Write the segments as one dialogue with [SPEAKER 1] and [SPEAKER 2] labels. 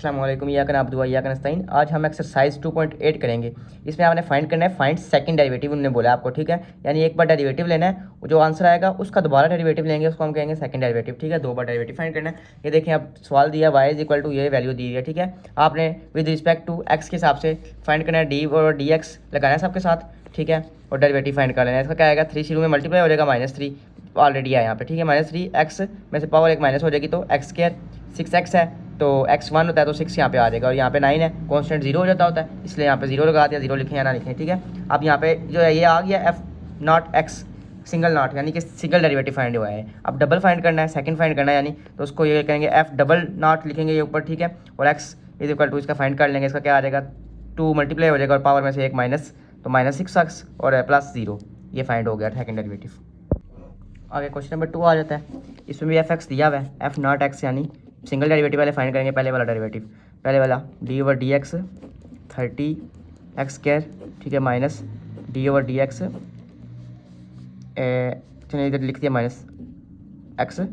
[SPEAKER 1] अस्सलाम वालेकुम या कन अब्दुल्ला या कन नस्ताइन। आज हम एक्सरसाइज 2.8 करेंगे। इसमें आपने फाइंड करना है फाइंड सेकंड डेरिवेटिव, उन्होंने बोला आपको, ठीक है। यानी एक बार डेरिवेटिव लेना है, जो आंसर आएगा उसका दोबारा डेरिवेटिव लेंगे, उसको हम कहेंगे सेकंड डेरिवेटिव, ठीक है। दो बार डेरिवेटिव फाइंड करना है। ये देखें, अब सवाल दिया y इज इक्वल टू ये वैल्यू दी है, ठीक है। आपने विद रिस्पेक्ट टू x के हिसाब से फाइंड करना है, डी और डी एक्स लगाना है सबके साथ, ठीक है। और डेरिवेटिव फाइंड कर लेना है। इसका क्या आएगा, 3 शुरू में मल्टीप्लाई हो जाएगा -3 ऑलरेडी है यहाँ पे, ठीक है। -3 x में से पावर एक माइनस हो जाएगी तो एक्स स्क्वायर, 6x है तो x 1 होता है तो 6 यहाँ पे आ जाएगा। और यहाँ पे 9 है, कांस्टेंट 0 हो जाता होता है, इसलिए यहाँ पे 0 लगा दिया। 0 लिखें या ना लिखें, ठीक है। अब यहाँ पे जो है ये आ गया f not x single not, यानी कि सिंगल डेरिवेटिव फाइंड हुआ है। अब डबल फाइंड करना है, सेकंड फाइंड करना है, यानी तो उसको ये कहेंगे f डबल नॉट लिखेंगे ये ऊपर, ठीक है। और x इज इक्वल टू इसका फाइंड कर लेंगे। इसका क्या आ जाएगा, 2 मल्टीप्लाई हो जाएगा और पावर में से एक माइनस, तो -6x और +0, ये फाइंड हो गया सेकंड डेरिवेटिव। आगे क्वेश्चन नंबर 2 आ जाता है। इसमें भी f(x) दिया हुआ है, f नॉट x, यानी सिंगल डेरिवेटिव वाले फाइंड करेंगे। पहले वाला डेरिवेटिव, पहले वाला d/dx 30x², ठीक है, माइनस d/dx, चलिए इधर लिख दिया -x³,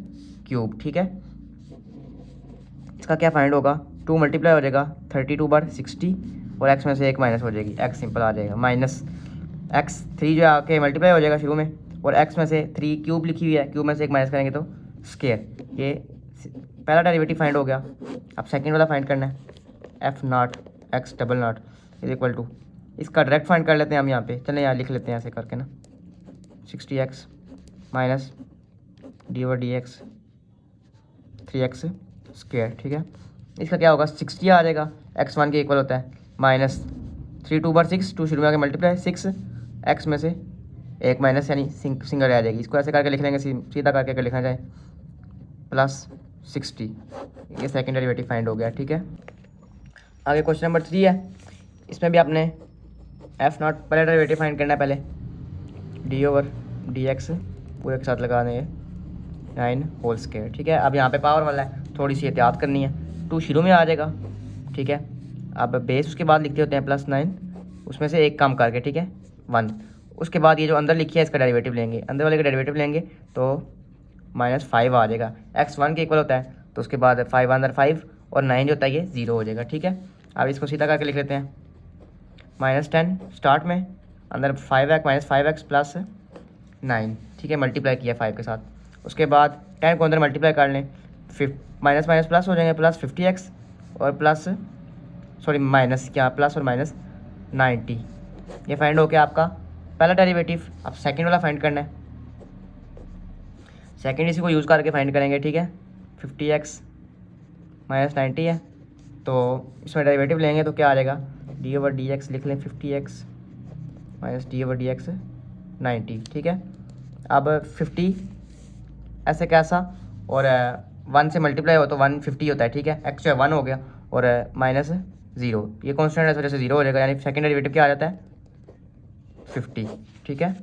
[SPEAKER 1] ठीक है। इसका क्या फाइंड होगा, 2 मल्टीप्लाई हो जाएगा 32 बार 60 और x में से एक माइनस हो जाएगी, x सिंपल आ जाएगा। -x3 जो आके मल्टीप्लाई हो जाएगा शुरू में, और x में से 3³ लिखी हुई है, क्यूब में से एक माइनस करेंगे तो स्क्वायर। ये पहला डेरिवेटिव फाइंड हो गया। अब सेकंड वाला फाइंड करना है, f not x double not is equal to, इसका डायरेक्ट फाइंड कर लेते हैं हम यहाँ पे। चलें यहाँ लिख लेते हैं ऐसे करके ना, 60x माइनस d/dx 3x², ठीक है। इसका क्या होगा, 60 आ जाएगा, x1 के इक्वल होता है, -3 2 बार 6, 2 शुरू में आके मल्टीप्लाई 6, x में से एक माइनस, यानी सिंगल आ जाएगी। इसको ऐसे करके लिख लेंगे, सीधा करके अगर लिखना जाए, +60, ये सेकंड डेरिवेटिव फाइंड हो गया, ठीक है। आगे क्वेश्चन नंबर 3 है। इसमें भी आपने f नॉट पहले डेरिवेटिव फाइंड करना है, पहले d/dx पूरे के साथ लगा देंगे 9 होल स्क्वायर, ठीक है। अब यहाँ पे पावर वाला है, थोड़ी सी एहतियात करनी है, 2 शुरू में आ जाएगा, ठीक है। अब बेस उसके बाद लिखते होते हैं +9, उसमें से एक कम करके, ठीक है, 1। उसके बाद ये जो अंदर लिखी है इसका डेरिवेटिव लेंगे, अंदर वाले का डेरिवेटिव लेंगे तो -5 आ जाएगा, x1 के इक्वल होता है, तो उसके बाद 5 अंदर 5 और 9 जो होता है ये 0 हो जाएगा, ठीक है। अब इसको सीधा करके लिख लेते हैं, -10 स्टार्ट में, अंदर 5x -5x + 9, ठीक है, मल्टीप्लाई किया 5 के साथ। उसके बाद 10 को अंदर मल्टीप्लाई कर लें, माइनस माइनस प्लस हो जाएंगे, +50x और माइनस क्या, प्लस और माइनस 90। ये फाइंड हो गया आपका पहला डेरिवेटिव। अब सेकंड वाला फाइंड करना है, सेकंड इसी को यूज़ करके फाइंड करेंगे, ठीक है। 50x - 90 है, तो इसमें डेरिवेटिव लेंगे तो क्या आ जाएगा, d/dx लिख लें, 50x - d/dx 90, ठीक है। अब 50 ऐसे कैसा, और 1 से मल्टीप्लाई हो तो 150 होता है, ठीक है। x जो है 1 हो गया और -0, ये कॉन्स्टेंट है इस वजह से 0 हो जाएगा, यानी सेकंड डेरिवेटिव क्या आ जाता है, 50, ठीक है।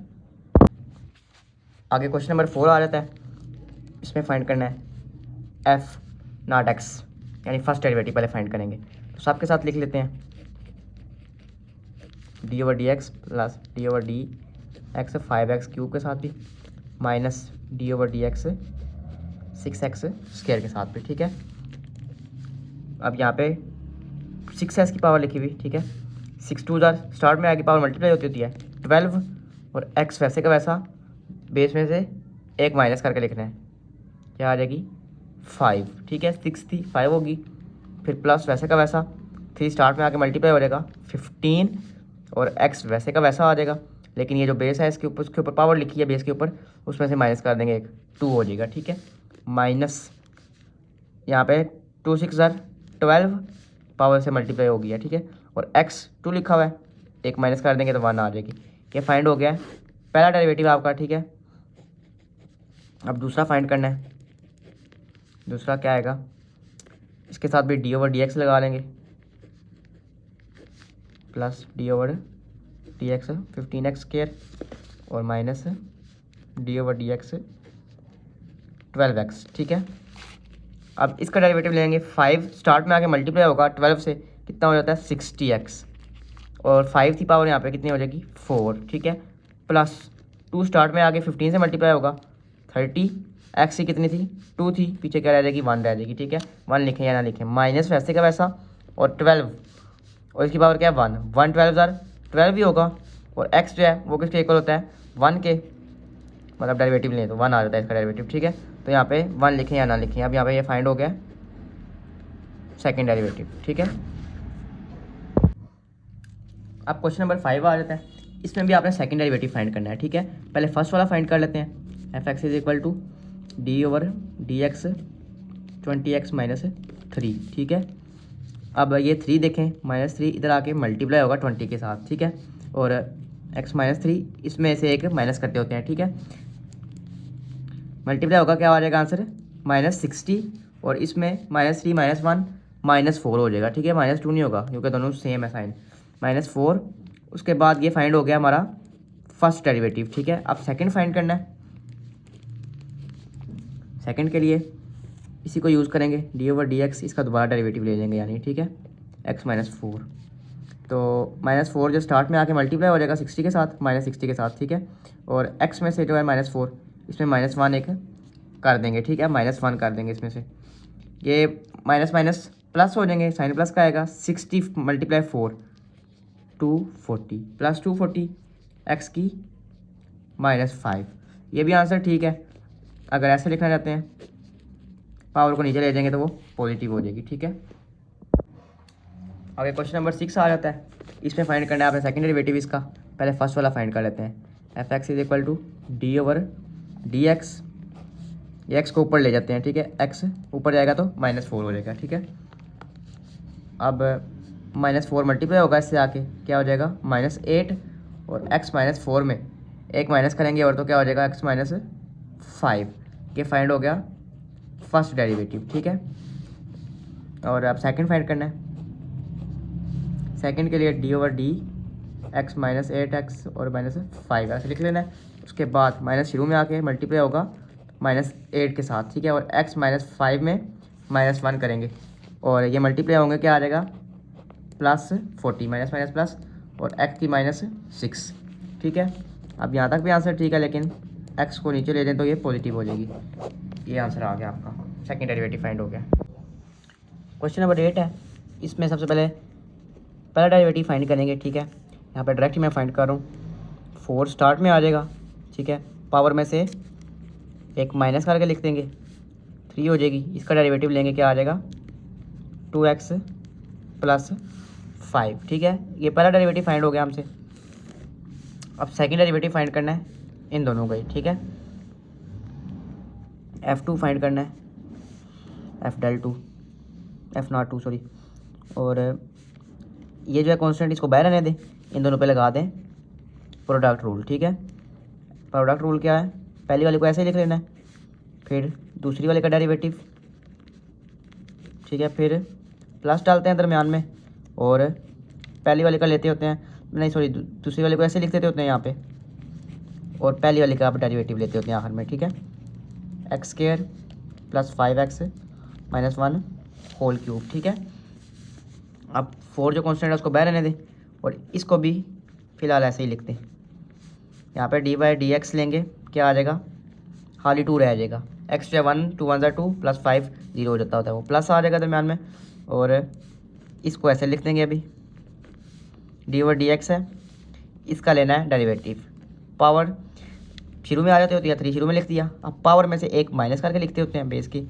[SPEAKER 1] आगे क्वेश्चन नंबर 4 आ जाता है। इसमें फाइंड करना है f नॉट x, यानी फर्स्ट डेरिवेटिव पहले फाइंड करेंगे, तो सबके साथ लिख लेते हैं, d/dx प्लस d/dx 5x³ के साथ भी, माइनस d/dx 6x² के साथ भी, ठीक है। अब यहाँ पे 6s की पावर लिखी हुई, ठीक है। 6 2 स्टार्ट में आगे पावर मल्टीप्लाई होती है 12, और x वैसे का वैसा बेस में से एक माइनस करके लिखना है, क्या आ जाएगी 5, ठीक है। 6 थी 5 होगी, फिर प्लस वैसे का वैसा 3 स्टार्ट में आके मल्टीप्लाई हो जाएगा 15, और x वैसे का वैसा आ जाएगा, लेकिन ये जो बेस है इसके ऊपर, उसके ऊपर पावर लिखी है बेस के ऊपर, उसमें से माइनस कर देंगे एक, 2 हो जाएगा, ठीक है। माइनस यहाँ पे 2 6 12 पावर से मल्टीप्लाई हो गया, ठीक है। और x 2 लिखा हुआ है, एक माइनस कर देंगे तो 1 आ जाएगी। ये फाइंड हो गया है पहला डेरिवेटिव आपका, ठीक है। अब दूसरा फाइंड करना है। दूसरा क्या आएगा, इसके साथ भी d/dx लगा लेंगे, प्लस d/dx 15x² और माइनस d/dx 12x, ठीक है। अब इसका डेरिवेटिव लेंगे, 5 स्टार्ट में आके मल्टीप्लाई होगा 12 से, कितना हो जाता है 60x, और 5 थी पावर यहाँ पे कितनी हो जाएगी 4, ठीक है। प्लस 2 स्टार्ट में आके 15 से मल्टीप्लाई होगा 30, एक्स की कितनी थी 2 थी, पीछे क्या रह जाएगी 1 रह जाएगी, ठीक है। 1 लिखें या ना लिखें, माइनस वैसे का वैसा और 12 और इसकी पावर क्या है 1, 1 12 भी होगा और एक्स जो है वो किसके इक्वल होता है 1 के, मतलब डेरिवेटिव लें तो 1 आ जाता है इसका डेरिवेटिव, ठीक है। तो यहाँ पे 1 लिखें या ना लिखें, अब यहाँ पे ये फाइंड हो गया सेकेंड डेरिवेटिव, ठीक है। अब क्वेश्चन नंबर 5 आ जाता है, इसमें भी आपने सेकेंड डेरिवेटिव फाइंड करना है, ठीक है। पहले फर्स्ट वाला फाइंड कर लेते हैं, f x is equal to d over d x 20x minus 3, ठीक है। अब ये 3 देखें, -3 इधर आके मल्टीप्लाई होगा 20 के साथ, ठीक है। और x -3 इसमें से एक माइनस करते होते हैं, ठीक है। मल्टीप्लाई होगा, क्या आ जाएगा आंसर -60 और इसमें -3 -1 -4 हो जाएगा, ठीक है। -2 नहीं होगा क्योंकि दोनों सेम है साइन, -4। उसके बाद ये फाइंड हो गया हमारा फर्स्ट डेरिवेटिव, ठीक है। अब सेकंड फाइंड करना है, सेकंड के लिए इसी को यूज़ करेंगे डी ओवर डी एक्स, इसका दोबारा डेरिवेटिव ले लेंगे यानी, ठीक है, x -4। तो -4 जो स्टार्ट में आके मल्टीप्लाई हो जाएगा 60 के साथ, -60 के साथ, ठीक है। और x में से जो है -4 इसमें -1 एक कर देंगे, ठीक है, -1 कर देंगे इसमें से, ये माइनस माइनस प्लस हो जाएंगे, साइन प्लस का आएगा 60 × 4 240 प्लस 240 x की -5, ये भी आंसर ठीक है। अगर ऐसे लिखना चाहते हैं पावर को नीचे ले जाएंगे तो वो पॉजिटिव हो जाएगी, ठीक है। आगे क्वेश्चन नंबर 6 आ जाता है, इसमें फाइंड करना है आपने सेकंड डेरिवेटिव इसका। पहले फर्स्ट वाला फाइंड कर लेते हैं, f x is equal to d over d x, ये एक्स को ऊपर ले जाते हैं, ठीक है, एक्स ऊपर जाएगा तो -4 हो जाएगा, ठीक है। अब -4 मल्टीप्लाई होगा इससे आके, क्या हो जाएगा -8 और x -4 में एक माइनस करेंगे और तो क्या हो जाएगा x -5, ये फाइंड हो गया फर्स्ट डेरिवेटिव, ठीक है। और अब सेकंड फाइंड करना है, सेकंड के लिए D over D x -8x और -5 ऐसे लिख लेना है। उसके बाद माइनस शुरू में आके मल्टीप्लाई होगा -8 के साथ, ठीक है, और x -5 में -1 करेंगे और ये मल्टीप्लाई होंगे, क्या आ जाएगा +40 माइनस माइनस प्लस और x की -6, ठीक है। अब यहाँ तक भी आंसर ठीक है, लेकिन x को नीचे ले दें तो ये पॉजिटिव हो जाएगी, ये आंसर आ गया आपका, सेकंड डेरिवेटिव फाइंड हो गया। क्वेश्चन नंबर 8 है, इसमें सबसे पहला डेरिवेटिव फाइंड करेंगे, ठीक है। यहाँ पे डायरेक्ट मैं फाइंड कर रहा हूँ, 4 स्टार्ट में आ जाएगा, ठीक है, पावर में से एक माइनस करके लिख देंगे, 3 हो जाएगी, इसका डेरिवेटिव लेंगे, क्या आ जाएगा 2x + 5, ठीक है। ये पहला डेरिवेटिव फाइंड हो गया हमसे। अब सेकंड डेरिवेटिव फाइंड करना है इन दोनों का ही, ठीक है। f2 फाइंड करना है, f02 सॉरी, और ये जो है कांस्टेंट इसको बाहर रहने दें, इन दोनों पे लगा दें प्रोडक्ट रूल, ठीक है। प्रोडक्ट रूल क्या है, पहली वाले को ऐसे ही लिख लेना है, फिर दूसरी वाले का डेरिवेटिव, ठीक है, फिर प्लस डालते हैं दरमियान में और पहली वाले का लेते होते हैं, नहीं सॉरी दूसरी वाले को ऐसे लिख देते होते हैं यहाँ पे और पहली वाले का आप डेरिवेटिव लेते होते हैं आखिर में, ठीक है। x² + 5x - 1 होल क्यूब, ठीक है। अब 4 जो कांस्टेंट है उसको बाहर रहने दें और इसको भी फ़िलहाल ऐसे ही लिखते हैं। यहाँ पे dy/dx लेंगे, क्या आ जाएगा खाली 2 रह जाएगा, x जो 1 2 1 2 + 5 0 हो जाता होता है, वो प्लस आ जाएगा दरम्यान में और इसको ऐसे लिख देंगे। अभी dy/dx है, इसका लेना है डेरिवेटिव, पावर शुरू में आ जाती होती है 3 शुरू में लिख दिया, अब पावर में से एक माइनस करके लिखते होते हैं, बेस की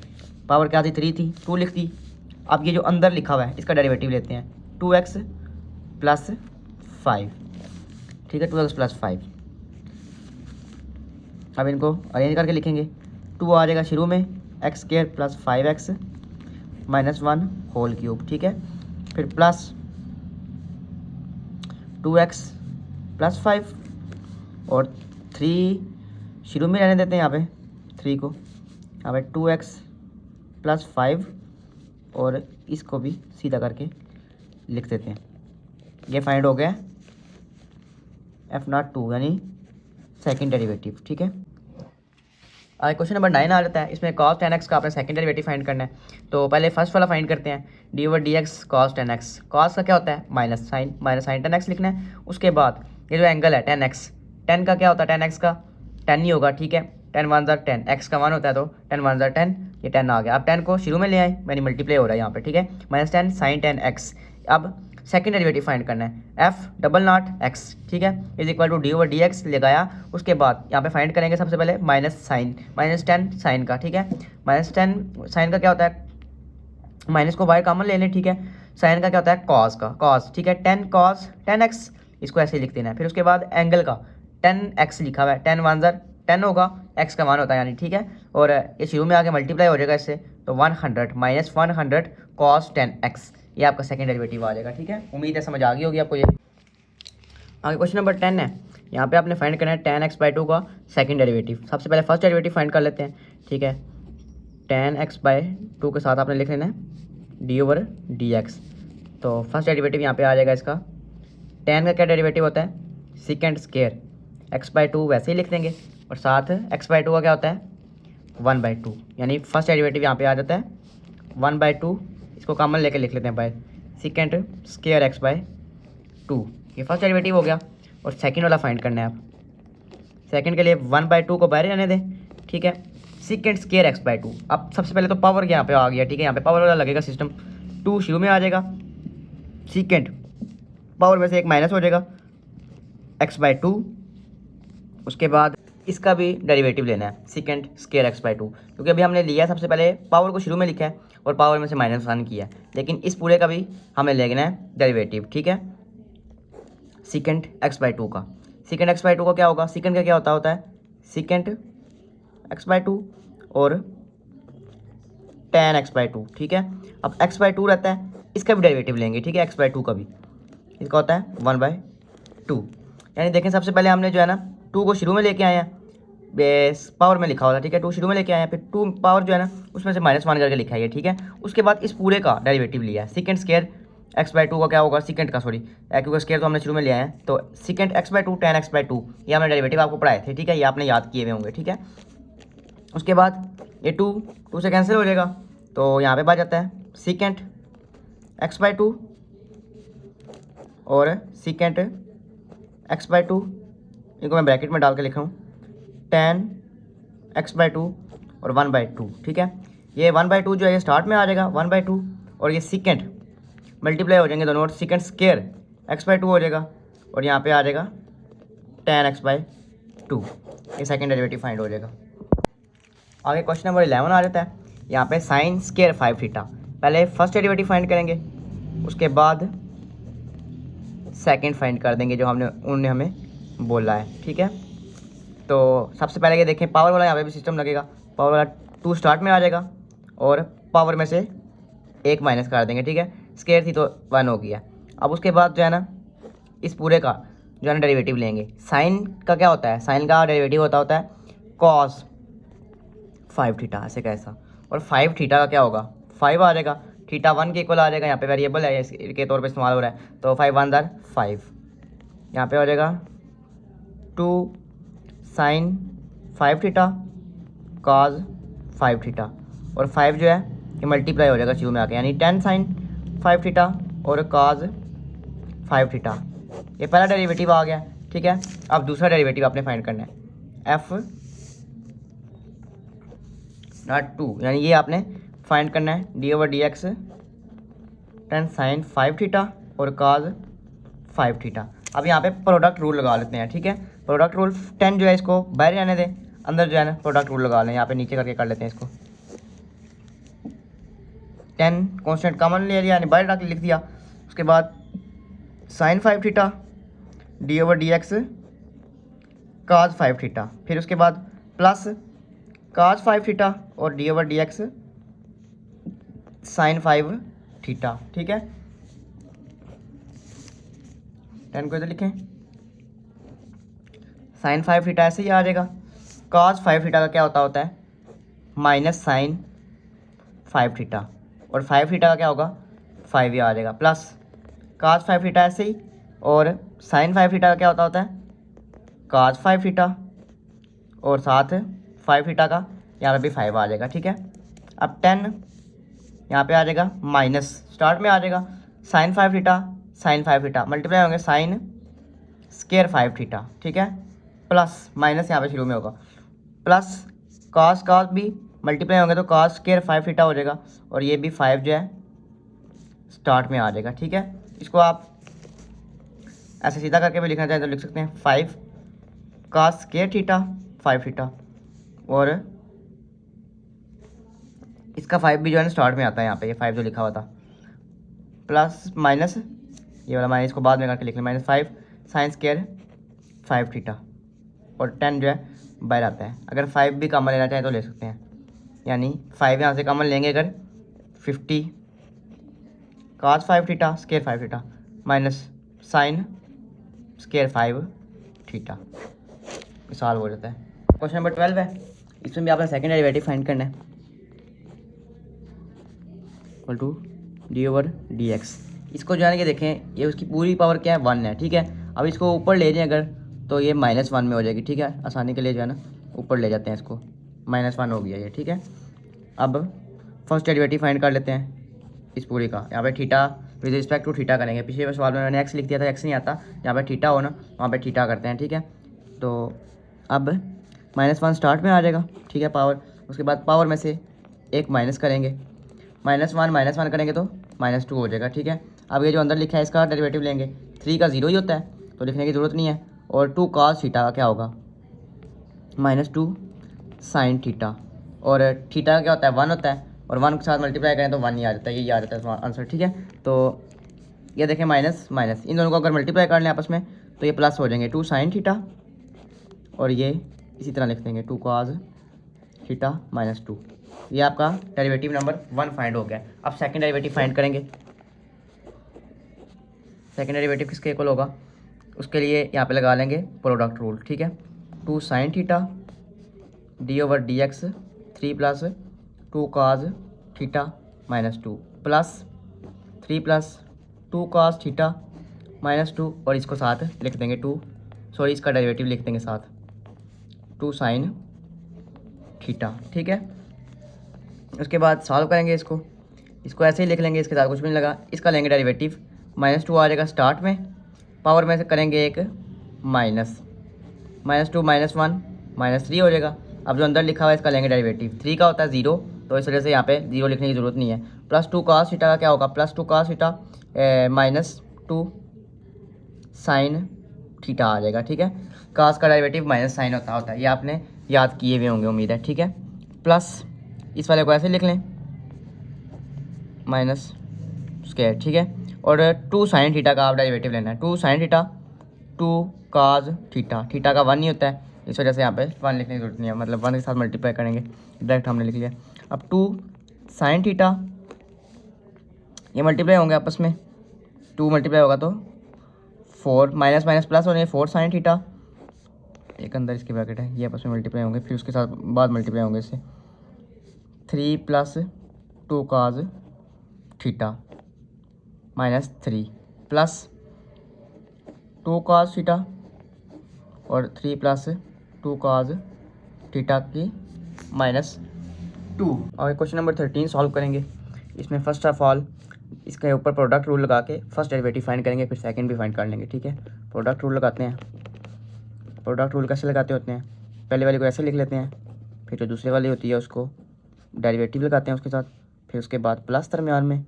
[SPEAKER 1] पावर क्या थी 3 थी 2 लिख दी। अब ये जो अंदर लिखा हुआ है इसका डेरिवेटिव लेते हैं 2x + 5, ठीक है, 2x + 5। अब इनको अरेंज करके लिखेंगे, 2 आ जाएगा शुरू में, x² + 5x - 1 होल क्यूब, ठीक है, फिर प्लस 2x + 5 और 3 शुरू में रहने देते हैं, यहाँ पे 3 को, यहाँ पे 2x + 5 और इसको भी सीधा करके लिख देते हैं। ये फाइंड हो गया f02 यानी सेकंड डेरिवेटिव, ठीक है। आज क्वेश्चन नंबर 9 आ जाता है, इसमें cos 10x का आपने सेकंड डेरिवेटिव फाइंड करना है। तो पहले फर्स्ट वाला फाइंड करते हैं, d/dx cos 10x, cos का क्या होता है माइनस साइन 10x लिखना है। उसके बाद ये जो एंगल है 10x, 10 का क्या होता है 10x का 10 ही होगा, ठीक है। 10 वन ज़र 10, एक्स का 1 होता है तो 10 वन ज़र 10, ये 10 आ गया। अब 10 को शुरू में ले आए, यानी मल्टीप्लाई हो रहा है यहाँ पे, ठीक है। -10 sin 10 x। अब सेकंड डेरिवेटिव फाइंड करना है, एफ डबल नॉट एक्स, ठीक है, is equal to d over d x लगाया। उसके बाद यहाँ पे फाइंड करेंगे सबसे पहले -10 साइन का, ठीक है। -10 साइन का क्या होता है, माइनस को बाहर कॉमन ले लें, ठीक है। साइन का क्या होता है, कॉस का, कॉस, ठीक है। 10 cos 10x, इसको ऐसे ही लिख देना है। फिर उसके बाद एंगल का 10x लिखा हुआ है, 10 वन ज़र 10 होगा, x का 1 होता है यानी, ठीक है। और ये शुरू में आके मल्टीप्लाई हो जाएगा इससे, तो 100 -100 cos 10x, ये आपका सेकंड डेरिवेटिव आ जाएगा, ठीक है। उम्मीद है समझ आ गई होगी आपको ये। आगे क्वेश्चन नंबर 10 है, यहाँ पे आपने फाइंड करना है 10x/2 का सेकंड डेरिवेटिव। सबसे पहले फर्स्ट डेरिवेटिव फाइंड कर लेते हैं, ठीक है। 10x/2 के साथ आपने लिख लेना है डी ओवर डी एक्स। तो फर्स्ट डेरिवेटिव यहाँ पे आ जाएगा इसका। 10 का क्या डेरिवेटिव होता है, सेकंड स्क्वायर, x/2 वैसे ही लिख देंगे, और साथ x/2 का क्या होता है 1/2, यानी फर्स्ट डेरिवेटिव यहाँ पे आ जाता है 1/2। इसको कॉमन लेके लिख लेते हैं बाय सेकंड स्क्वायर x/2, ये फर्स्ट डेरिवेटिव हो गया। और सेकंड वाला फाइंड करना है आप। सेकंड के लिए 1/2 को बाहर रहने दें, ठीक है। सेकंड स्क्वायर x/2, अब सबसे पहले तो पावर यहाँ पे आ गया, ठीक है। यहाँ पे पावर वाला लगेगा सिस्टम, 2 शुरू में आ जाएगा, सेकंड पावर में से एक माइनस हो जाएगा x/2। उसके बाद इसका भी डेरिवेटिव लेना है, सेकंड स्क्वायर x/2, क्योंकि अभी हमने लिया है सबसे पहले पावर को शुरू में लिखा है और पावर में से -1 किया है, लेकिन इस पूरे का भी हमें लेना है डेरिवेटिव, ठीक है। सेकंड x/2 का, सेकंड x/2 का क्या होगा, सेकंड का क्या होता है सेकंड x/2 और tan x/2, ठीक है। अब x/2 रहता है, इसका भी डेरिवेटिव लेंगे, ठीक है। x/2 का भी, इसका होता है 1/2, यानी देखें सबसे पहले हमने जो है ना 2 को शुरू में लेके आए हैं, बेस पावर में लिखा हुआ था, ठीक है। 2 शुरू में लेके आए हैं, फिर 2 पावर जो है ना उसमें से -1 करके लिखा है, ठीक है। उसके बाद इस पूरे का डेरिवेटिव लिया है, सेकंड स्क्वायर x/2 का क्या होगा, सेकंड का सॉरी, क्योंकि स्क्वायर तो हमने शुरू में लिया है, तो सेकंड x/2 tan x/2, ये हमने डेरिवेटिव आपको पढ़ाए थे, ठीक है। ये आपने याद किए हुए होंगे, ठीक है। उसके बाद ये 2 से कैंसिल हो जाएगा, तो यहाँ पे बच जाता है सेकंड x/2 और सेकंड x/2, इनको मैं ब्रैकेट में डाल के लिखा हूँ, tan x/2 और 1/2, ठीक है। ये 1/2 जो है ये स्टार्ट में आ जाएगा 1/2, और ये सेकंड मल्टीप्लाई हो जाएंगे दोनों, और सेकंड स्क्वायर x/2 हो जाएगा, और यहाँ पे आ जाएगा tan x/2, ये सेकंड डेरिवेटिव फाइंड हो जाएगा। आगे क्वेश्चन नंबर 11 आ जाता है, यहाँ पे साइन स्क्वायर 5 थीटा। पहले फर्स्ट डेरिवेटिव फाइंड करेंगे, उसके बाद सेकंड फाइंड कर देंगे जो उन्होंने हमें बोला है, ठीक है। तो सबसे पहले ये देखें पावर वाला यहाँ पे भी सिस्टम लगेगा, पावर वाला 2 स्टार्ट में आ जाएगा और पावर में से एक माइनस कर देंगे, ठीक है। स्क्वायर थी तो 1 हो गया। अब उसके बाद जो है ना इस पूरे का जो है ना डेरिवेटिव लेंगे। साइन का क्या होता है, साइन का डेरिवेटिव होता है कॉस 5 थीटा, ऐसे कैसा, और 5 थीटा का क्या होगा 5 आ जाएगा, थीटा 1 के इक्वल आ जाएगा, यहाँ पे वेरिएबल है इसके तौर पे इस्तेमाल हो रहा है, तो 5 वन ज़र 5, यहाँ पे हो जाएगा 2 साइन 5 थीटा कॉस 5 थीटा, और 5 जो है ये मल्टीप्लाई हो जाएगा शुरू में आके, यानी 10 साइन 5 थीटा और कॉस 5 थीटा, ये पहला डेरिवेटिव आ गया, ठीक है। अब दूसरा डेरिवेटिव आपने फाइंड करना है, एफ नॉट 2, यानी ये आपने फाइंड करना है d over d x 10 sine 5 theta और कॉस 5 थीटा। अब यहाँ पे प्रोडक्ट रूल लगा लेते हैं, ठीक है। प्रोडक्ट रूल 10 जो है इसको बाहर रहने दें, अंदर जो है ना प्रोडक्ट रूल लगा लें, यहाँ पे नीचे करके कर लेते हैं इसको। 10 कॉन्स्टेंट कॉमन ले लिया, यानी बाहर रख लिख दिया। उसके बाद sine 5 theta d over d x cos 5 theta, फिर उसके बाद प्लस कॉस 5 थीटा और d over d x sine 5 theta, ठीक है। 10 को इधर लिखें, साइन 5 थीटा ऐसे ही आ जाएगा। कॉस 5 थीटा का क्या होता है माइनस साइन 5 थीटा, और 5 थीटा का क्या होगा 5 ही आ जाएगा, प्लस कॉस 5 थीटा ऐसे ही, और साइन 5 थीटा का क्या होता है कॉस 5 थीटा, और साथ 5 थीटा का यहाँ पे भी 5 आ जाएगा, ठीक है। अब 10 यहाँ पे आ जाएगा माइनस, स्टार्ट में आ जाएगा साइन 5 थीटा मल्टीप्लाई होंगे साइन स्क्वायर 5 थीटा, ठीक है, प्लस माइनस यहाँ पे शुरू में होगा, प्लस कॉस कॉस भी मल्टीप्लाई होंगे तो कॉस स्क्वायर 5 थीटा हो जाएगा, और ये भी 5 जो है स्टार्ट में आ जाएगा। ठीक है, इसको आप ऐसे सीधा करके भी लिखना चाहें तो लिख सकते हैं 5 कॉस स्क्वायर थीटा 5 थीटा, और इसका 5 भी जो है ना स्टार्ट में आता है यहाँ पे, ये 5 जो लिखा हुआ था, प्लस माइनस ये वाला माइनस को बाद में करके लिख लें, -5 साइन स्क्वायर 5 थीटा, और 10 जो है बाहर आता है। अगर 5 भी कॉमन लेना चाहें तो ले सकते हैं, यानी 5 यहाँ से कॉमन लेंगे अगर 50 cos 5 theta square 5 theta minus sine square 5 theta, solve हो जाता है। क्वेश्चन नंबर 12 है, इसमें भी आपने सेकंड डेरिवेटिव फाइंड करना है, इक्वल टू d/dx। इसको जो है ना ये देखें, ये उसकी पूरी पावर क्या है 1 है। ठीक है, अब इसको ऊपर ले जाएं अगर तो ये -1 में हो जाएगी। ठीक है, आसानी के लिए जो है ना ऊपर ले जाते हैं इसको, -1 हो गया ये। ठीक है, अब फर्स्ट डेरिवेटिव फाइंड कर लेते हैं इस पूरी का। यहाँ पे theta with respect to theta करेंगे, पिछले सवाल में मैंने एक्स लिख दिया था, एक्स नहीं आता, यहाँ पे थीटा हो ना वहाँ पे थीटा करते हैं। ठीक है, तो अब -1 स्टार्ट में आ जाएगा। ठीक है, पावर, उसके बाद पावर में से एक माइनस करेंगे, -1 करेंगे तो -2 हो जाएगा। ठीक है, अब ये जो अंदर लिखा है इसका डेरिवेटिव लेंगे, 3 का 0 ही होता है तो लिखने की ज़रूरत नहीं है, और 2 cos थीटा का क्या होगा -2 साइन थीटा, और थीटा का क्या होता है 1 होता है, और 1 के साथ मल्टीप्लाई करें तो 1 ही आ जाता है, यही आ जाता है आंसर। ठीक है, तो ये देखें माइनस माइनस इन दोनों को अगर मल्टीप्लाई कर लें आपस में तो ये प्लस हो जाएंगे 2 साइन थीटा, और ये इसी तरह लिख देंगे 2 cos थीटा -2। ये आपका डेरिवेटिव नंबर 1 फाइंड हो गया। अब सेकंड डेरिवेटिव फाइंड करेंगे। सेकंड डेरिवेटिव किसके इक्वल होगा, उसके लिए यहाँ पे लगा लेंगे प्रोडक्ट रूल। ठीक है, 2 sine theta d/dx 3 plus 2 cos theta -2 plus 3 plus 2 cos theta -2, और इसको साथ लिख देंगे इसका डेरिवेटिव लिख देंगे साथ 2 साइन थीटा। ठीक है, उसके बाद सॉल्व करेंगे इसको ऐसे ही लिख लेंगे, इसके साथ कुछ भी नहीं लगा। इसका लेंगे डेरिवेटिव, -2 आ जाएगा स्टार्ट में, पावर में से करेंगे एक माइनस, -2 -1 -3 हो जाएगा। अब जो अंदर लिखा हुआ है इसका लेंगे डेरिवेटिव, 3 का होता है 0 तो इस वजह से यहाँ पे 0 लिखने की ज़रूरत नहीं है। +2 cos थीटा का क्या होगा, +2 cos थीटा -2 साइन थीटा आ जाएगा। ठीक है, cos का डेरिवेटिव माइनस साइन होता है, ये आपने याद किए हुए होंगे उम्मीद है। ठीक है, प्लस इस वाले को ऐसे लिख लें माइनस स्क्वायर। ठीक है, और 2 साइन थीटा का आप डेरिवेटिव लेना है, 2 साइन थीटा 2 cos थीटा का 1 नहीं होता है, इस वजह से यहाँ पे 1 लिखने की जरूरत नहीं है, मतलब 1 के साथ मल्टीप्लाई करेंगे, डायरेक्ट हमने लिख लिया। अब 2 साइन थीटा, ये मल्टीप्लाई होंगे आपस में, 2 मल्टीप्लाई होगा तो 4 माइनस माइनस प्लस होने 4 साइन थीटा, एक अंदर इसके ब्रैकेट है, ये आपस में मल्टीप्लाई होंगे, फिर उसके साथ बाद मल्टीप्लाई होंगे इससे 3 plus 2 cos theta -3 plus 2 cos theta, और 3 प्लस 2 cos थीटा की -2। और क्वेश्चन नंबर 13 सॉल्व करेंगे। इसमें फर्स्ट ऑफ ऑल इसके ऊपर प्रोडक्ट रूल लगा के फर्स्ट डेरिवेटिव फाइंड करेंगे, फिर सेकंड भी फाइंड कर लेंगे। ठीक है, प्रोडक्ट रूल लगाते हैं। प्रोडक्ट रूल कैसे लगाते होते हैं, पहले वाले को ऐसे लिख लेते हैं, फिर जो दूसरे वाली होती है उसको डेरिवेटिव लगाते हैं उसके साथ, फिर उसके बाद प्लस दरमियान में,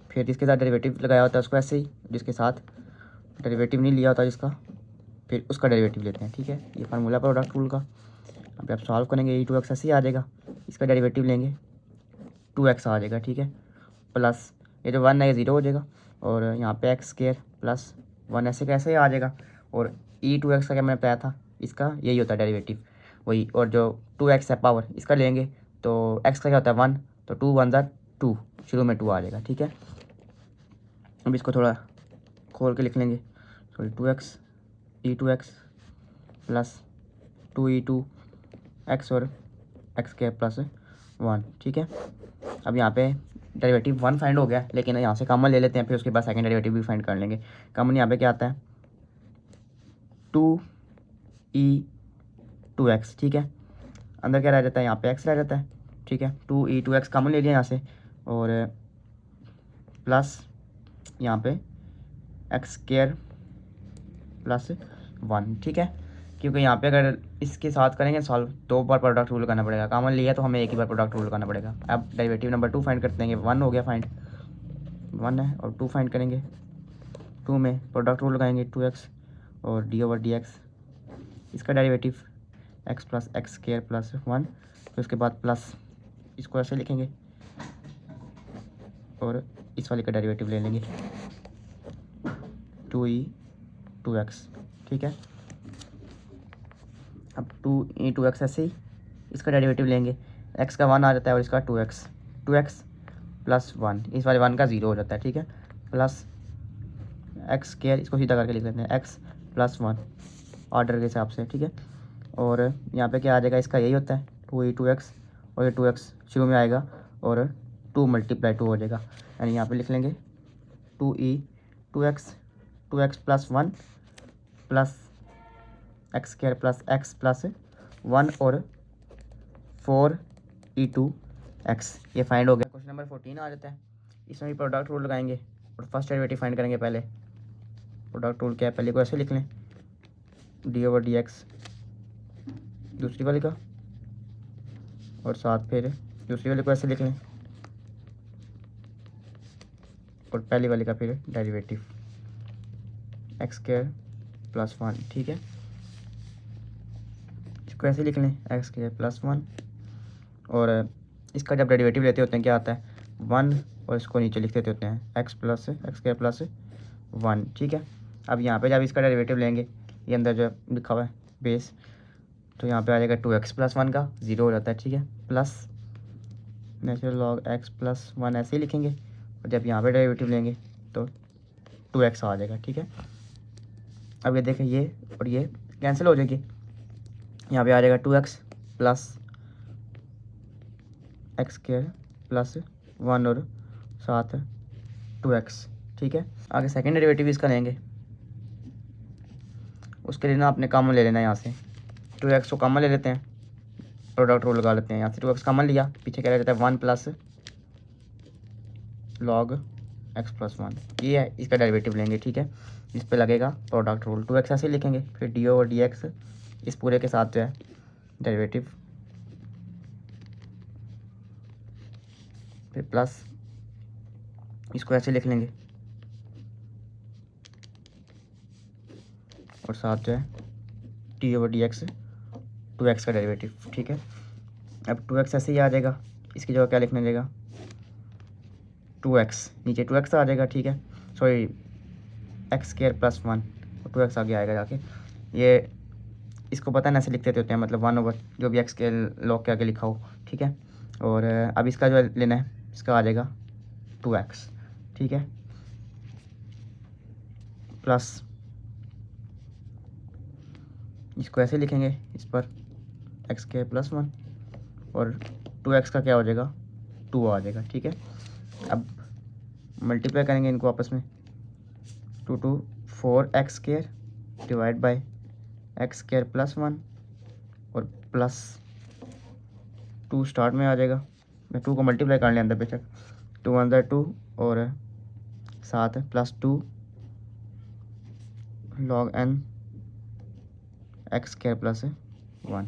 [SPEAKER 1] फिर जिसके साथ डेरिवेटिव लगाया होता है उसको ऐसे ही, जिसके साथ डेरिवेटिव नहीं लिया होता जिसका, फिर उसका डेरिवेटिव लेते हैं। ठीक है, ये फार्मूला प्रोडक्ट रूल का। अभी आप सॉल्व करेंगे, e 2x ऐसे ही आ जाएगा, इसका डेरिवेटिव लेंगे 2x आ जाएगा। ठीक है, प्लस ये जो 1 है ये 0 हो जाएगा, और यहाँ पे x स्क्वायर प्लस 1 ऐसे कैसे आ जाएगा, और e 2x का क्या मैंने बताया था, इसका यही होता है डेरिवेटिव वही, और जो 2x है पावर इसका लेंगे तो x का क्या होता है 1, तो 2 1 2, शुरू में 2 आ जाएगा। ठीक है, अब इसको थोड़ा खोल के लिख लेंगे, sorry 2x e 2x plus 2e2x और x के प्लस 1। ठीक है, अब यहाँ पे डेरिवेटिव 1 फाइंड हो गया, लेकिन यहाँ से कॉमन ले लेते हैं, फिर उसके बाद सेकंड डेरिवेटिव भी फाइंड कर लेंगे। कॉमन यहाँ पे क्या आता है 2e2x। ठीक है, अंदर क्या रह जाता है, यहाँ पे x रह जाता है। ठीक है, 2e2x कॉमन ले लिया यहाँ से, और प्लस यहाँ पे x स्क्वायर प्लस 1। ठीक है, क्योंकि यहाँ पे अगर इसके साथ करेंगे सॉल्व 2 बार प्रोडक्ट रूल करना पड़ेगा, कॉमन लिया तो हमें एक ही बार प्रोडक्ट रूल करना पड़ेगा। अब डेरिवेटिव नंबर 2 फाइंड करते हैं, 1 हो गया फाइंड, 1 है और 2 फाइंड करेंगे। 2 में प्रोडक्ट रूल लगाएंगे 2x और डी ओवर डी एक्स, इसका derivative x plus x square plus 1, फिर उसके बाद प्लस इसको ऐसे लिखेंगे और इस वाले का डेरिवेटिव ले लेंगे 2e 2x, ठीक है। अब 2e 2x ऐसे ही इसका डेरिवेटिव लेंगे, x का 1 आ जाता है और इसका 2x प्लस 1, इस वाले 1 का 0 हो जाता है, ठीक है। प्लस एक्स स्क्वायर, इसको सीधा करके लिख लेते हैं x प्लस 1 ऑर्डर के हिसाब से, ठीक है। और यहाँ पे क्या आ जाएगा, इसका यही होता है 2e 2x और ये 2x शुरू में आएगा और 2 मल्टीप्लाई 2 हो जाएगा, यानी यहाँ पे लिख लेंगे 2e 2x plus 1 plus x square plus x plus 1 और 4e 2x, ये फाइंड हो गया। क्वेश्चन नंबर 14 आ जाता है, इसमें भी प्रोडक्ट रूल लगाएंगे और फर्स्ट डेरिवेटिव फाइंड करेंगे। पहले प्रोडक्ट रूल क्या है, पहले को ऐसे लिख लें डी ओवर डी एक्स दूसरी वाले का, और साथ फिर दूसरी वाले को ऐसे लिख लें और पहली वाले का फिर डेरिवेटिव एक्स स्क्वायर प्लस 1, ठीक है। इसको ऐसे लिख लें एक्स स्क्वायर प्लस 1 और इसका जब डेरिवेटिव लेते होते हैं क्या आता है 1 और इसको नीचे लिख देते होते हैं एक्स स्क्वायर प्लस 1, ठीक है। अब यहाँ पे जब इसका डेरिवेटिव लेंगे, ये अंदर जो लिखा हुआ है बेस, तो यहाँ पे आ जाएगा 2x प्लस 1 का 0 हो जाता है, ठीक है। Plus natural log x plus 1 ऐसे ही लिखेंगे और जब यहाँ पे डेरिवेटिव लेंगे तो 2x आ जाएगा, ठीक है। अब ये देखें ये और ये कैंसिल हो जाएगी, यहाँ पे आ जाएगा 2x plus x square plus 1 और साथ 2x, ठीक है। आगे सेकेंड डेरिवेटिव इसका लेंगे, उसके लिए ना आपने कॉमन ले लेना है, यहाँ से 2x को कॉमन ले लेते हैं, प्रोडक्ट रूल लगा लेते हैं। यहाँ से 2x कॉमन लिया, पीछे क्या रह जाता है 1 प्लस लॉग x प्लस 1, ये है इसका डेरिवेटिव लेंगे, ठीक है। इस पे लगेगा प्रोडक्ट रूल, 2x ऐसे लिखेंगे, फिर डी ओवर डी एक्स इस पूरे के साथ जो है डेरिवेटिव, फिर प्लस इसको ऐसे लिख लेंगे और साथ जो है d over d x 2x का डेरिवेटिव, ठीक है। अब 2x ऐसे ही आ जाएगा, इसकी जगह क्या लिखने देगा 2x, नीचे 2x आ जाएगा, ठीक है। सॉरी एक्स स्क्वायर प्लस 1 और 2x आगे आएगा जाके, ये इसको पता है ना ऐसे लिख देते होते हैं, मतलब 1 ओवर जो भी एक्स के लॉग के आगे लिखा हो, ठीक है। और अब इसका जो लेना है इसका आ जाएगा 2x, ठीक है, प्लस इसको ऐसे लिखेंगे इस पर एक्स के प्लस 1 और 2x का क्या हो जाएगा 2 आ जाएगा, ठीक है। अब मल्टीप्लाई करेंगे इनको आपस में, 2 4x square divide by x square plus 1 और प्लस 2 स्टार्ट में आ जाएगा, मैं 2 को मल्टीप्लाई कर लें अंदर बेशक, 2 अंदर 2 और साथ plus 2 log n x square plus 1।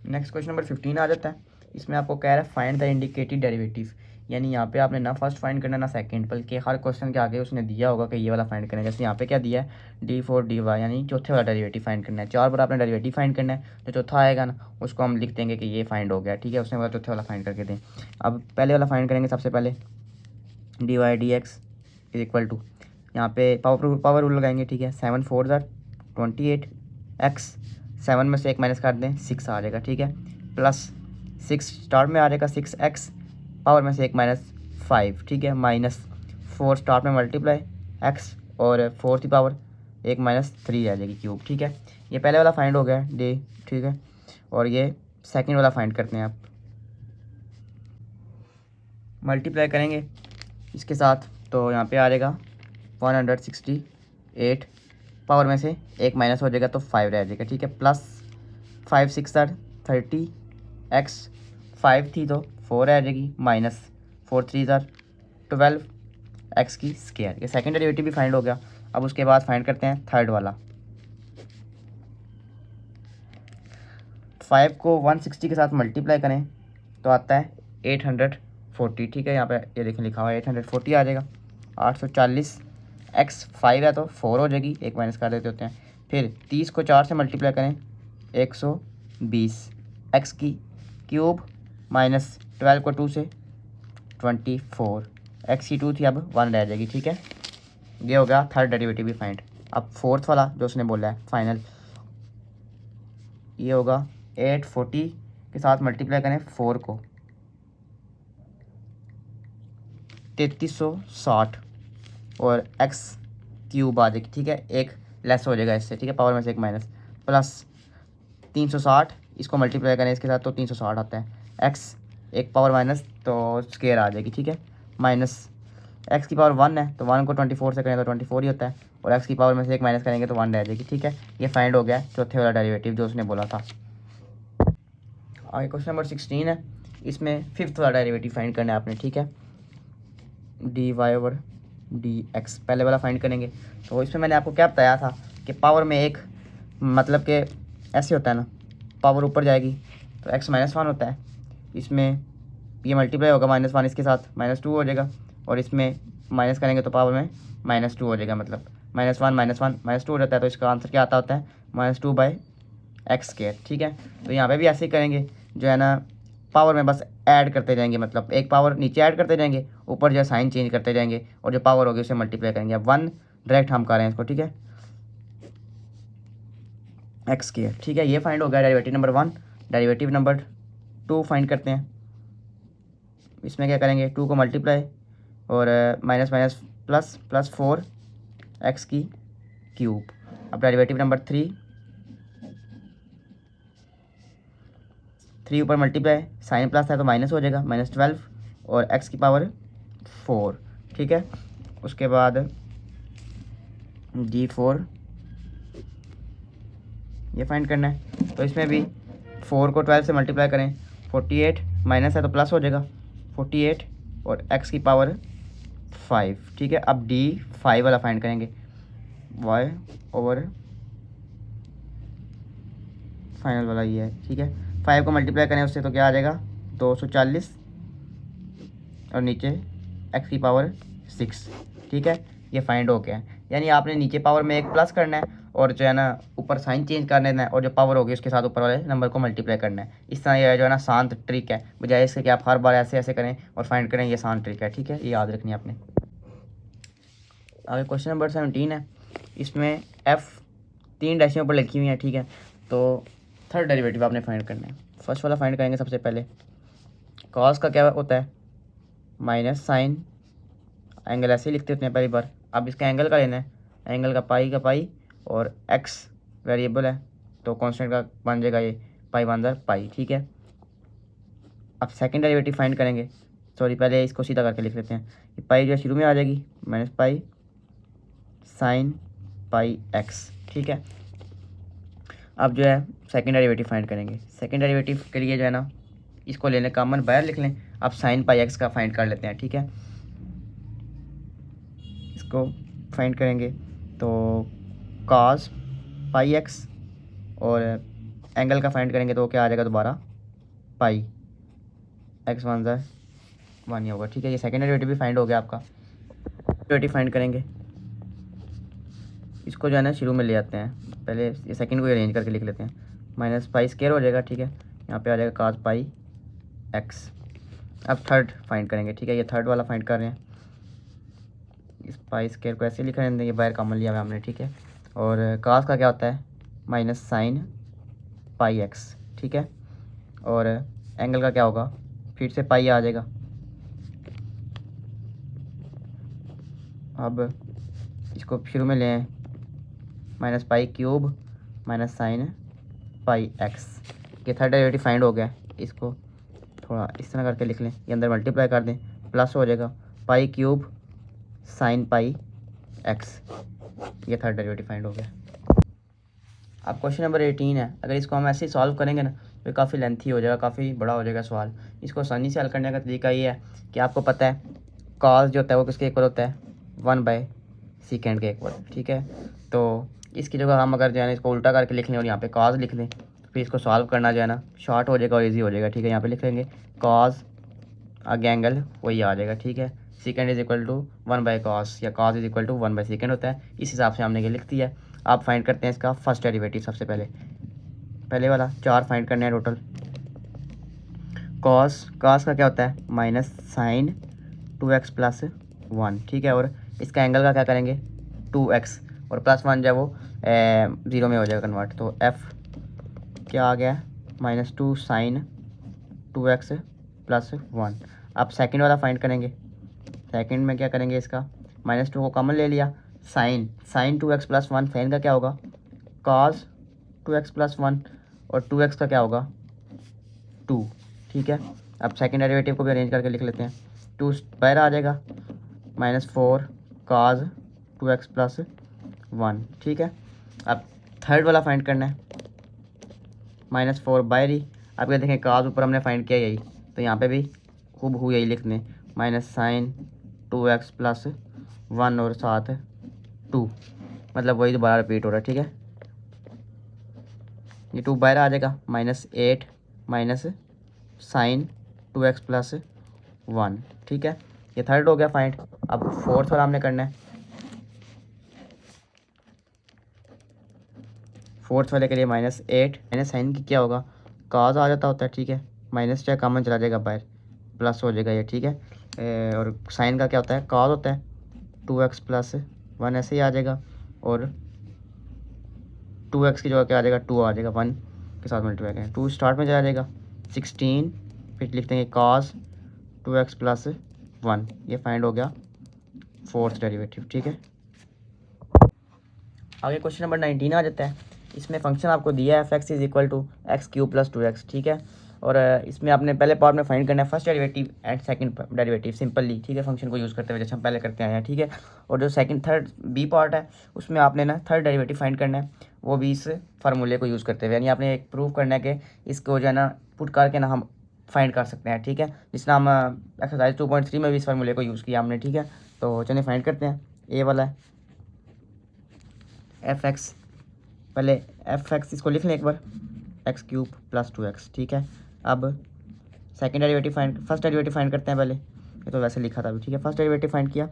[SPEAKER 1] Next question number 15 आ जाता है, इसमें आपको कह रहा है फाइंड द इंडिकेटेड डेरिवेटिव, यानी यहाँ पे आपने ना फर्स्ट फाइंड करना ना सेकंड, बल्कि हर क्वेश्चन के आगे उसने दिया होगा कि ये वाला फाइंड करना है। जैसे यहाँ पे क्या दिया है d4 dy, यानी चौथे वाला डेरिवेटिव फाइंड करना है। 4 बार आपने डेरिवेटिव फाइंड करना है, जो चौथा आएगा ना उसको हम लिख देंगे कि ये फाइंड हो गया, ठीक है। उसने बोला चौथे वाला फाइंड करके दें। अब पहले वाला फाइंड करेंगे, सबसे पहले dy dx is equal to, यहाँ पे पावर रूल लगाएंगे, ठीक है। 7 4 28 x, 7 में से 1 माइनस कर दें 6 आ जाएगा, ठीक है। प्लस 6 स्टार्ट में आ जाएगा 6x, पावर में से 1 माइनस 5, ठीक है। माइनस 4 स्टार्ट में मल्टीप्लाई x और 4 की पावर 1 माइनस 3 आ जाएगी क्यूब, ठीक है। ये पहले वाला फाइंड हो गया डे, ठीक है। और ये सेकंड वाला फाइंड करते हैं, आप मल्टीप्लाई करेंगे इसके साथ तो यहाँ पे आ जाएगा 168, पावर में से 1 माइनस हो जाएगा तो 5 रह जाएगा, ठीक है। प्लस 5 6 30 x, 5 थी तो 4 रह जाएगी, माइनस 4 3 12 x की स्क्वायर, ये सेकंड डेरिवेटिव भी फाइंड हो गया। अब उसके बाद फाइंड करते हैं थर्ड वाला। 5 को 160 के साथ मल्टीप्लाई करें तो आता है 840, ठीक है। यहाँ पे ये देखें लिखा हुआ है 840 आ जाएगा। 840 x 5 है तो 4 हो जाएगी, एक माइनस कर देते होते हैं। फिर 30 को 4 से मल्टीप्लाई करें 120 x की क्यूब माइनस 12 को 2 से 24 x की 2 थी, अब 1 रह जाएगी, ठीक है। ये हो गया थर्ड डेरिवेटिव भी फाइंड। अब फोर्थ वाला जो उसने बोला है फाइनल, ये होगा 840 के साथ मल्टीप्लाई करें 4 को 3360 और x क्यूब आ जाएगी, ठीक है। एक लेस हो जाएगा इससे, ठीक है, पावर में से एक माइनस, प्लस 360 इसको मल्टीप्लाई करें इसके साथ तो 360 आता है। x एक पावर माइनस तो स्केयर आ जाएगी, ठीक है। माइनस x की पावर 1 है तो 1 को 24 से करें तो 24 ही होता है, और x की पावर में से एक माइनस करेंगे तो 1 रह जाएगी, ठीक है। ये फाइंड हो गया चौथे वाला डेरिवेटिव जो उसने बोला था। आगे क्वेश्चन नंबर 16 है, इसमें फिफ्थ वाला डेरिवेटिव फाइंड करना है आपने, ठीक है। D y over d x पहले वाला फाइंड करेंगे। तो इसमें मैंने आपको क्या बताया था कि पावर में एक मतलब कि ऐसे होता है ना, पावर ऊपर जाएगी तो x -1 होता है, इसमें ये मल्टीप्लाई होगा -1 इसके साथ -2 हो जाएगा, और इसमें माइनस करेंगे तो पावर में -2 हो जाएगा, मतलब -1 -2 हो जाता है। तो इसका आंसर क्या आता होता है -2/x², ठीक है। तो यहाँ पे भी ऐसे ही करेंगे, जो है ना पावर में बस ऐड करते जाएंगे, मतलब एक पावर नीचे ऐड करते जाएंगे, ऊपर जो है साइन चेंज करते जाएंगे, और जो पावर होगी उसे मल्टीप्लाई करेंगे। अब 1 डायरेक्ट हम कर रहे हैं इसको, ठीक है, x², ठीक है। ये फाइंड हो गया derivative number 1। Derivative number 2 find करते हैं। इसमें क्या करेंगे, 2 को मल्टीप्लाई और minus minus plus plus 4 x की क्यूब। अब डेरिवेटिव नंबर 3 ऊपर मल्टीप्लाई, साइन प्लस है तो माइनस हो जाएगा, -12 और x की पावर 4, ठीक है। उसके बाद d4 ये फाइंड करना है। तो इसमें भी 4 को 12 से मल्टीप्लाई करें 48, माइनस है तो प्लस हो जाएगा 48 और x की पावर 5, ठीक है। अब d5 वाला फाइंड करेंगे, y ओवर फाइनल वाला ये है, ठीक है। 5 को मल्टीप्लाई करें उससे तो क्या आ जाएगा 240 और नीचे x की पावर 6, ठीक है। ये फाइंड हो गया, यानी आपने नीचे पावर में एक प्लस करना है और जो है ना ऊपर साइन चेंज कर देना है, और जो पावर होगी उसके साथ ऊपर वाले नंबर को मल्टीप्लाई करना है। इस तरह ये जो है ना शांत ट्रिक है, बजाय इसके कि आप हर बार ऐसे ऐसे करें और फाइंड करें, ये शांत ट्रिक है, ठीक है। ये याद रखनी है आपने। आगे क्वेश्चन नंबर 17 है, इसमें f 3 डैशियों पर लिखी हुई है, ठीक है। तो थर्ड डेरिवेटिव आपने फाइंड करना है। फर्स्ट वाला फाइंड करेंगे सबसे पहले। कॉस का क्या होता है माइनस साइन, एंगल ऐसे ही लिखते होते हैं पहली बार। अब इसका एंगल का लेना है, एंगल का पाई और x वेरिएबल है तो कांस्टेंट का बन जाएगा ये पाई, ठीक है। अब सेकंड डेरिवेटिव फाइंड करेंगे, सॉरी पहले इसको सीधा करके लिख लेते हैं। ये पाई जो है शुरू में आ जाएगी -पाई साइन पाई x, ठीक है। अब जो है सेकंड डेरिवेटिव फाइंड करेंगे। सेकंड डेरिवेटिव के लिए जो है ना इसको लेने कॉमन बाहर लिख लें। अब साइन पाई x का फाइंड कर लेते हैं, ठीक है। इसको फाइंड करेंगे तो cos पाई x और एंगल का फाइंड करेंगे तो क्या आ जाएगा दोबारा पाई, x 1 1 ही होगा, ठीक है। ये सेकंड डेरिवेटिव भी फाइंड हो गया आपका। डेरिवेटिव फाइंड करेंगे, इसको जो है ना शुरू में ले आते हैं, पहले ये सेकंड को अरेंज करके लिख लेते हैं। -पाई² हो जाएगा, ठीक है। यहाँ पे आ जाएगा cos पाई x। अब थर्ड फाइंड करेंगे, ठीक है। ये थर्ड वाला फाइंड कर रहे हैं। इस पाई² को ऐसे लिखा है, ये बाहर कॉमन लिया हुआ हमने, ठीक है। और cos का क्या होता है माइनस साइन पाई x, ठीक है। और एंगल का क्या होगा, फिर से पाई आ जाएगा। अब इसको शुरू में ले आए, -पाई³ माइनस साइन पाई x। ये थर्ड डेरिवेटिव फाइंड हो गया। इसको थोड़ा इस तरह करके लिख लें, ये अंदर मल्टीप्लाई कर दें, प्लस हो जाएगा पाई³ साइन पाई x। ये थर्ड डेरिवेटिव फाइंड हो गया। अब क्वेश्चन नंबर 18 है, अगर इसको हम ऐसे ही सॉल्व करेंगे ना तो काफ़ी लेंथी हो जाएगा, काफ़ी बड़ा हो जाएगा सवाल। इसको आसानी से हल करने का तरीका ये है कि आपको पता है कॉस जो होता है वो किसके इक्वल होता है 1/sin सीकेंड के इक्वल, ठीक है। तो इसकी जगह हम अगर जो है ना इसको उल्टा करके लिख लें और यहाँ पे कॉज लिख लें, फिर इसको सॉल्व करना जो है ना शॉर्ट हो जाएगा और ईजी हो जाएगा, ठीक है। यहाँ पे लिख लेंगे कॉज आगे एंगल वही आ जाएगा, ठीक है। सीकेंड इज इक्वल टू 1/cos या cos इज इक्वल टू 1/सेकेंड होता है। इस हिसाब से हमने ये लिख दिया है। आप फाइंड करते हैं इसका फर्स्ट डेरिवेटिव। सबसे पहले वाला 4 फाइंड करने हैं टोटल। कॉस का क्या होता है माइनस साइन 2x + 1, ठीक है। और इसका एंगल का क्या करेंगे 2x और +1 जो है वो 0 में हो जाएगा कन्वर्ट। तो f क्या आ गया -2 साइन 2x + 1। अब सेकंड वाला फाइंड करेंगे। सेकंड में क्या करेंगे इसका -2 को कॉमन ले लिया, साइन 2x + 1, साइन का क्या होगा cos 2x + 1 और 2x का क्या होगा 2, ठीक है। अब सेकंड डेरिवेटिव को भी अरेंज करके लिख लेते हैं। 2 बाहर आ जाएगा -4 cos 2x + 1, ठीक है। अब थर्ड वाला फाइंड करना है -4 बाहर ही। अब क्या देखें cos ऊपर हमने फाइंड किया यही, तो यहाँ पे भी हूबहू यही लिखने -sin 2x + 1 और साथ 2, मतलब वही दोबारा रिपीट हो रहा है, ठीक है। ये 2 बाहर आ जाएगा -8 sin 2x + 1, ठीक है। ये थर्ड हो गया फाइंड। अब फोर्थ वाला हमने करना है। फोर्थ वाले के लिए -8 साइन की क्या होगा cos आ जाता होता है, ठीक है। माइनस चाहे कॉमन चला जाएगा बाहर, प्लस हो जाएगा ये, ठीक है। और साइन का क्या होता है cos होता है 2x + 1 ऐसे ही आ जाएगा और 2x की जगह क्या आ जाएगा 2 आ जाएगा, 1 के साथ मल्टीप्लाई करें 2 स्टार्ट में चला जाएगा 16, फिर लिख देंगे cos 2x + 1। ये फाइंड हो गया फोर्थ डेरिवेटिव, ठीक है। आगे क्वेश्चन नंबर 19 आ जाता है। इसमें फंक्शन आपको दिया है f(x = x³ + 2x, ठीक है। और इसमें आपने पहले पार्ट में फाइंड करना है first derivative and second derivative simply, ठीक है, फंक्शन को यूज़ करते हुए जैसे हम पहले करते आए हैं, ठीक है। और जो सेकंड थर्ड बी पार्ट है उसमें आपने ना थर्ड डेरिवेटिव फाइंड करना है, वो भी इस फार्मूले को यूज़ करते हुए, यानी आपने एक प्रूव करना है कि इसको जो है ना पुट करके ना हम फाइंड कर सकते हैं, ठीक है। जिसना हम एक्सरसाइज 2.3 में भी इस फार्मूले को यूज़ किया हमने, ठीक है। तो चलिए फाइंड करते हैं। ए वाला है f(x), पहले f(x) इसको लिख लें एक बार x³ + 2x, ठीक है। अब second derivative first derivative find करते हैं पहले। ये तो वैसे लिखा था अभी, ठीक है। फर्स्ट डेरिवेटिव फाइंड किया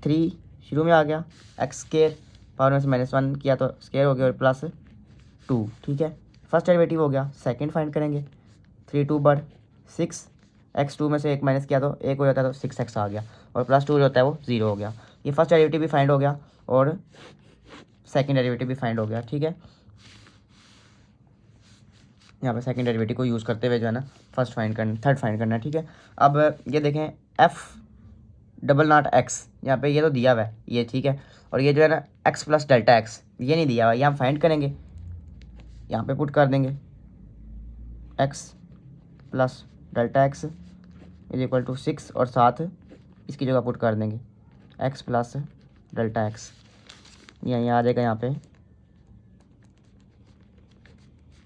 [SPEAKER 1] 3 शुरू में आ गया, x² पावर में से -1 किया तो स्क्वायर हो गया और +2, ठीक है। फर्स्ट डेरिवेटिव हो गया। सेकंड फाइंड करेंगे 3 2 बढ़ 6, x2 में से 1 माइनस किया तो 1 हो जाता है तो 6x आ गया और +2 जो होता है वो 0 हो गया। ये फर्स्ट डेरिवेटिव भी फाइंड हो गया और सेकंड डेरिवेटिव भी फाइंड हो गया, ठीक है। यहाँ पे सेकंड डेरिवेटिव को यूज़ करते हुए जो है ना थर्ड फाइंड करना है, ठीक है। अब ये देखें f(x), यहाँ पे ये तो दिया हुआ है ये, ठीक है। और ये जो है ना x + Δx ये नहीं दिया हुआ, ये हम फाइंड करेंगे, यहाँ पे पुट कर देंगे x + Δx = 6 और साथ इसकी जगह पुट कर देंगे x + Δx, यहाँ आ जाएगा यहाँ पे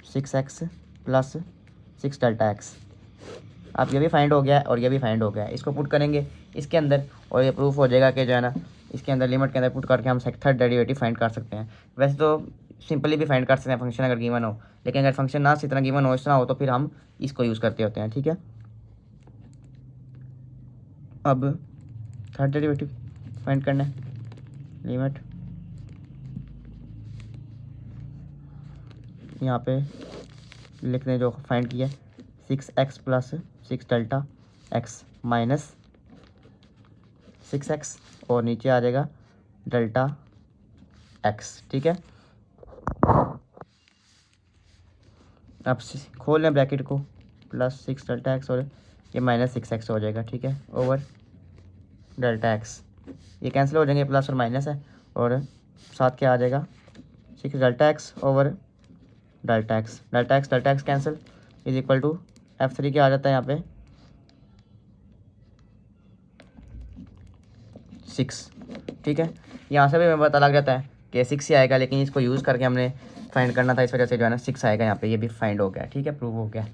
[SPEAKER 1] 6x + 6 Δx। अब ये भी फाइंड हो गया है और ये भी फाइंड हो गया है। इसको पुट करेंगे इसके अंदर और ये प्रूफ हो जाएगा कि जो है ना इसके अंदर लिमिट के अंदर पुट करके हम थर्ड डेरिवेटिव फाइंड कर सकते हैं। वैसे तो सिंपली भी फाइंड कर सकते हैं फंक्शन अगर गिवन हो, लेकिन अगर फंक्शन ना इस तरह गिवन हो, इस तरह हो, तो फिर हम इसको यूज़ करते होते हैं, ठीक है। अब थर्ड डेरिवेटिव फाइंड करना है। लिमिट यहाँ पे लिख दें जो फाइंड किया 6x + 6 Δx माइनस 6x और नीचे आ जाएगा Δx, ठीक है। अब खोल लें ब्रैकेट को +6 Δx और ये -6x हो जाएगा, ठीक है, ओवर Δx। ये कैंसिल हो जाएंगे, प्लस और माइनस है और साथ क्या आ जाएगा 6 Δx over Δx cancel = f3 क्या आ जाता है यहाँ पे 6, ठीक है। यहाँ से भी हमें पता लग जाता है कि 6 ही आएगा, लेकिन इसको यूज़ करके हमने फाइंड करना था, इस वजह से जो है ना 6 आएगा यहाँ पे। ये भी फाइंड हो गया, ठीक है, प्रूव हो गया।